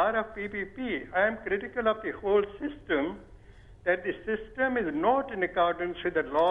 or of PPP. I am critical of the whole system, that the system is not in accordance with the law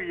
we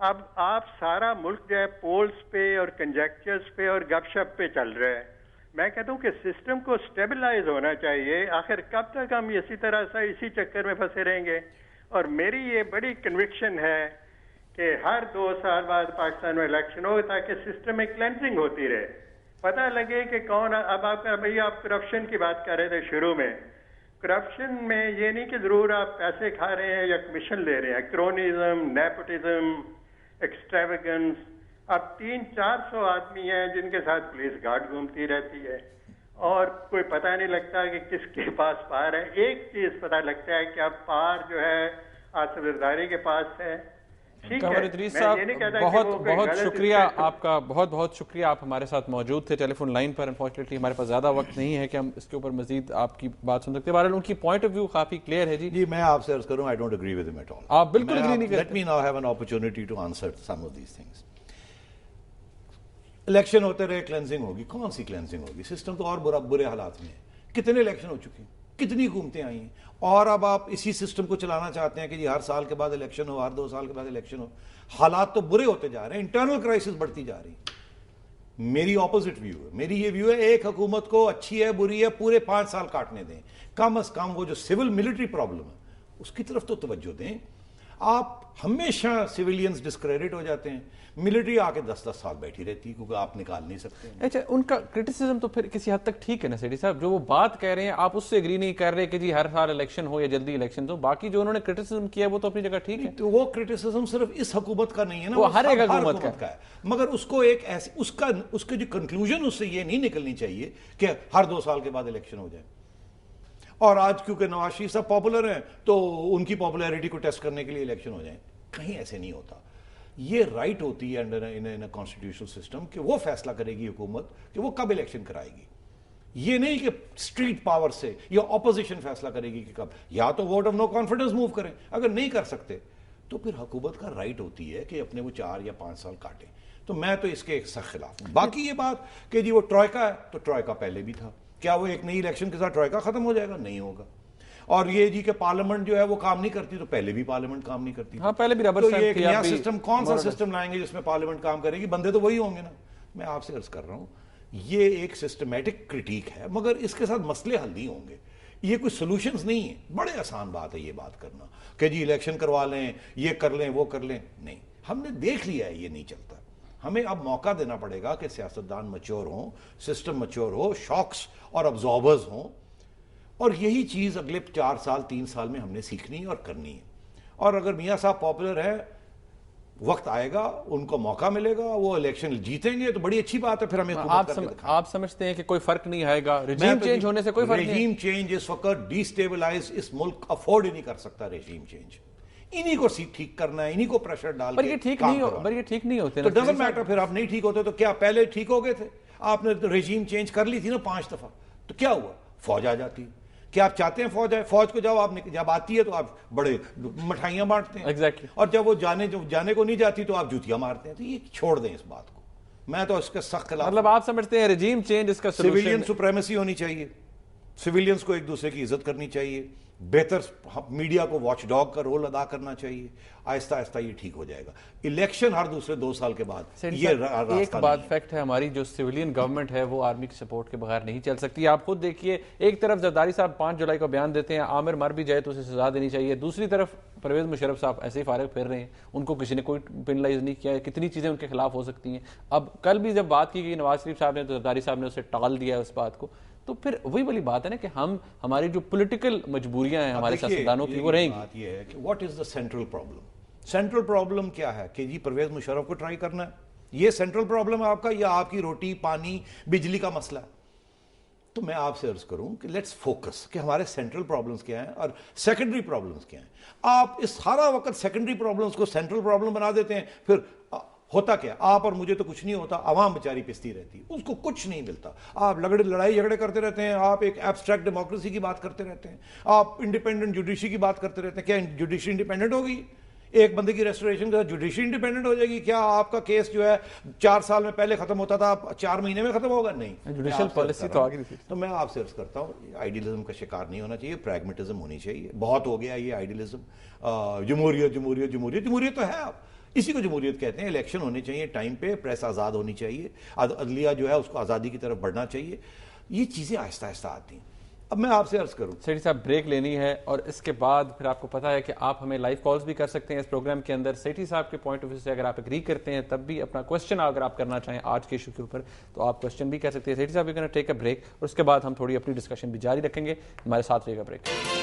اب آپ سارا ملک جو ہے poles پہ اور کنجیکچرز پہ اور گپ شپ پہ چل رہا ہے. میں کہتا ہوں کہ سسٹم کو سٹیبلائز ہونا چاہیے. آخر کب تک ہم اسی طرح سے اسی چکر میں پھنسے رہیں گے؟ اور میری یہ بڑی کنوکشن ہے کہ ہر 2 سال بعد پاکستان میں الیکشن ہو تاکہ سسٹم میں کلینزنگ ہوتی رہے, پتہ لگے کہ کون. اب آپ کرپشن کی بات کر رہے تھے شروع میں. کرپشن میں یہ نہیں کہ ضرور آپ پیسے کھا رہے ہیں یا کمیشن لے رہے ہیں. کرونیزم, نیپوٹزم, ایکسٹریویگنس. اب 300-400 آدمی ہیں جن کے ساتھ پولیس گارڈ گھومتی رہتی ہے اور کوئی پتہ نہیں لگتا کہ کس کے پاس پار ہے. ایک چیز پتہ لگتا ہے کہ اب پار جو ہے آصف زرداری کے پاس ہے. قمر ادریس صاحب بہت بہت شکریہ آپ کا, بہت بہت شکریہ. آپ ہمارے ساتھ موجود تھے ٹیلی فون لائن پر. انفارچونیٹلی ہمارے پاس زیادہ وقت نہیں ہے کہ ہم اس کے اوپر مزید آپ کی بات سن سکتے ہیں. بہرحال ان کی پوائنٹ آف ویو کافی کلیئر ہے. جی میں آپ سے عرض کروں, I don't agree with him at all. آپ بالکل اگری نہیں کرتے. Let me now have an opportunity to answer some of these things. Election ہوتے رہے, کلینزنگ ہوگی. کون سی کلینزنگ ہوگی؟ سسٹم تو اور برے حالات میں ہے. کتنے الیکشن ہو چکے ہیں, کتنی حکومتیں آئی ہیں, اور اب آپ اسی سسٹم کو چلانا چاہتے ہیں کہ جی ہر سال کے بعد الیکشن ہو, ہر 2 سال کے بعد الیکشن ہو. حالات تو برے ہوتے جا رہے ہیں, انٹرنل کرائسس بڑھتی جا رہی ہے. میری اپوزٹ ویو ہے. میری یہ ویو ہے ایک حکومت کو اچھی ہے بری ہے پورے 5 سال کاٹنے دیں. کم از کم وہ جو سول ملٹری پرابلم ہے اس کی طرف تو توجہ دیں. آپ ہمیشہ سویلینز ڈسکریڈٹ ہو جاتے ہیں, ملٹری آ کے 10-10 سال بیٹھی رہتی ہے کیونکہ آپ نکال نہیں سکتے. اچھا, ان کا کرٹیسزم تو پھر کسی حد تک ٹھیک ہے نا سیٹھی صاحب, جو وہ بات کہہ رہے ہیں آپ اس سے اگری نہیں کر رہے کہ جی ہر سال الیکشن ہو یا جلدی الیکشن ہو. باقی جو انہوں نے کرٹیسزم کیا وہ تو اپنی جگہ ٹھیک ہے. تو وہ کرٹیسزم صرف اس حکومت کا نہیں ہے نا, وہ ہر ایک حکومت کا ہے. مگر اس کو ایک ایسی اس کے جو کنکلوژن اس سے یہ نہیں نکلنی چاہیے کہ ہر 2 سال کے بعد الیکشن ہو جائے. اور آج کیونکہ نواز شریف صاحب پاپولر ہیں تو ان کی پاپولیرٹی کو ٹیسٹ کرنے کے لیے الیکشن ہو جائیں. کہیں ایسے نہیں ہوتا. یہ رائٹ ہوتی ہے انڈر ان کانسٹیٹیوشنل سسٹم کہ وہ فیصلہ کرے گی حکومت کہ وہ کب الیکشن کرائے گی. یہ نہیں کہ اسٹریٹ پاور سے یا اپوزیشن فیصلہ کرے گی کہ کب. یا تو vote of no confidence move کریں, اگر نہیں کر سکتے تو پھر حکومت کا رائٹ ہوتی ہے کہ اپنے وہ 4 یا 5 سال کاٹیں. تو میں تو اس کے ایک سخت خلاف ہوں. باقی یہ بات کہ جی وہ ٹرائکا ہے تو ٹرائکا پہلے بھی تھا, کیا وہ ایک نئی الیکشن کے ساتھ ٹرائکا ختم ہو جائے گا؟ نہیں ہوگا. اور یہ جی کہ پارلیمنٹ جو ہے وہ کام نہیں کرتی, تو پہلے بھی پارلیمنٹ کام نہیں کرتی. ہاں پہلے بھی ربر تو اسٹیمپ یہ ایک تھی. نیا سسٹم, کون سا سسٹم لائیں گے جس میں پارلیمنٹ کام کرے گی؟ بندے تو وہی ہوں گے نا. میں آپ سے عرض کر رہا ہوں یہ ایک سسٹمیٹک کرٹیک ہے, مگر اس کے ساتھ مسئلے حل نہیں ہوں گے. یہ کوئی سولوشنز نہیں ہے. بڑے آسان بات ہے یہ بات کرنا کہ جی الیکشن کروا لیں, یہ کر لیں, وہ کر لیں. نہیں, ہم نے دیکھ لیا ہے یہ نہیں چلتا. ہمیں اب موقع دینا پڑے گا کہ سیاستدان میچور ہوں, سسٹم میچور ہو, شاکس اور ابزاربرز ہوں. اور یہی چیز اگلے 4 سال 3 سال میں ہم نے سیکھنی اور کرنی ہے. اور اگر میاں صاحب پاپولر ہے, وقت آئے گا, ان کو موقع ملے گا, وہ الیکشن جیتیں گے تو بڑی اچھی بات ہے. پھر ہمیں آپ سمجھتے ہیں کہ کوئی فرق نہیں آئے گا رجیم چینج ہونے سے؟ کوئی فرق نہیں. رجیم چینج اس وقت ڈی سٹیبلائز اس ملک افورڈ ہی نہیں کر سکتا. رجیم چینج انہی کو ٹھیک کرنا ہے, انہی کو پریشر ڈال کے. پر یہ ٹھیک نہیں ہوتے. تو ڈزنٹ میٹر. پھر آپ نہیں ٹھیک ہوتے تو کیا پہلے ٹھیک ہو گئے تھے؟ آپ نے رجیم چینج کر لی تھی نا 5 دفعہ, تو کیا ہوا؟ فوج آ جاتی. کیا آپ چاہتے ہیں فوج آئے؟ فوج کو جب آتی ہے تو آپ بڑے مٹھائیاں بانٹتے ہیں. Exactly. اور جب وہ جانے کو نہیں جاتی تو آپ جوتیاں مارتے ہیں. تو یہ چھوڑ دیں اس بات کو. میں تو اس کے سخت خلاف. مطلب آپ سمجھتے ہیں رجیم چینج اس کا سولوشن؟ سویلین سپریمیسی ہونی چاہیے, سویلینز کو ایک دوسرے کی عزت کرنی چاہیے, بہتر میڈیا کو واچ ڈاگ کا رول ادا کرنا چاہیے. آہستہ آہستہ یہ ٹھیک ہو جائے گا. الیکشن ہر دوسرے 2 سال کے بعد یہ ایک بات فیکٹ ہے, ہماری جو سویلین گورنمنٹ ہے وہ آرمی کی سپورٹ کے بغیر نہیں چل سکتی. آپ خود دیکھیے, ایک طرف زرداری صاحب 5 جولائی کو بیان دیتے ہیں عامر مر بھی جائے تو اسے سزا دینی چاہیے, دوسری طرف پرویز مشرف صاحب ایسے ہی فارغ پھر رہے ہیں, ان کو کسی نے کوئی پینلائز نہیں کیا. کتنی چیزیں ان کے خلاف ہو سکتی ہیں. اب کل بھی جب بات کی گئی نواز شریف صاحب نے تو زرداری صاحب نے اسے ٹال دیا اس بات کو. تو پھر وہی والی بات ہے نا کہ ہماری جو پولیٹیکل مجبوریاں ہیں ہمارے سیاستدانوں کی وہ رہیں گی. بات یہ ہے کہ what is the central problem. Central problem کیا ہے کہ جی پرویز مشرف کو ٹرائی کرنا ہے, یہ سینٹرل پرابلم ہے آپ کا, یا آپ کی روٹی پانی بجلی کا مسئلہ ہے؟ تو میں آپ سے عرض کروں کہ لیٹس فوکس کہ ہمارے سینٹرل پرابلمز کیا ہیں اور سیکنڈری پرابلمز کیا ہیں. آپ اس سارا وقت سیکنڈری پرابلمز کو سینٹرل پرابلم بنا دیتے ہیں. پھر ہوتا کیا, آپ اور مجھے تو کچھ نہیں ہوتا, عوام بیچاری پستی رہتی ہے, اس کو کچھ نہیں ملتا. آپ لڑائی جھگڑے کرتے رہتے ہیں, آپ ایک ایبسٹریکٹ ڈیموکریسی کی بات کرتے رہتے ہیں, آپ انڈیپینڈنٹ جوڈیشری کی بات کرتے رہتے ہیں. کیا جوڈیشری انڈیپینڈنٹ ہوگی؟ ایک بندے کی ریسٹوریشن کے ساتھ جوڈیشری انڈیپینڈنٹ ہو جائے گی؟ کیا آپ کا کیس جو ہے 4 سال میں پہلے ختم ہوتا تھا 4 مہینے میں ختم ہوگا؟ نہیں. جوڈیشل پالیسی تو آگے تھی. تو میں آپ سے عرض کرتا ہوں آئیڈیلزم کا شکار نہیں ہونا چاہیے, پریگمیٹزم ہونی چاہیے. بہت ہو گیا یہ آئیڈیلزم, جمہوریت جمہوریت جمہوریت. جمہوریت تو ہے, آپ اسی کو جمہوریت کہتے ہیں. الیکشن ہونے چاہیے ٹائم پہ, پریس آزاد ہونی چاہیے, عدلیہ جو ہے اس کو آزادی کی طرف بڑھنا چاہیے. یہ چیزیں آہستہ آہستہ آتی ہیں. اب میں آپ سے عرض کروں, سیٹھی صاحب بریک لینی ہے اور اس کے بعد پھر آپ کو پتا ہے کہ آپ ہمیں لائیو کالز بھی کر سکتے ہیں اس پروگرام کے اندر. سیٹھی صاحب کے پوائنٹ آف ویو سے اگر آپ اگری کرتے ہیں تب بھی اپنا کوشچن اگر آپ کرنا چاہیں آج کے ایشو کے اوپر تو آپ کوشچن بھی کر سکتے ہیں. سیٹھی صاحب you can take a break اور اس کے بعد ہم تھوڑی اپنی ڈسکشن بھی جاری رکھیں گے. ہمارے ساتھ رہے گا بریک.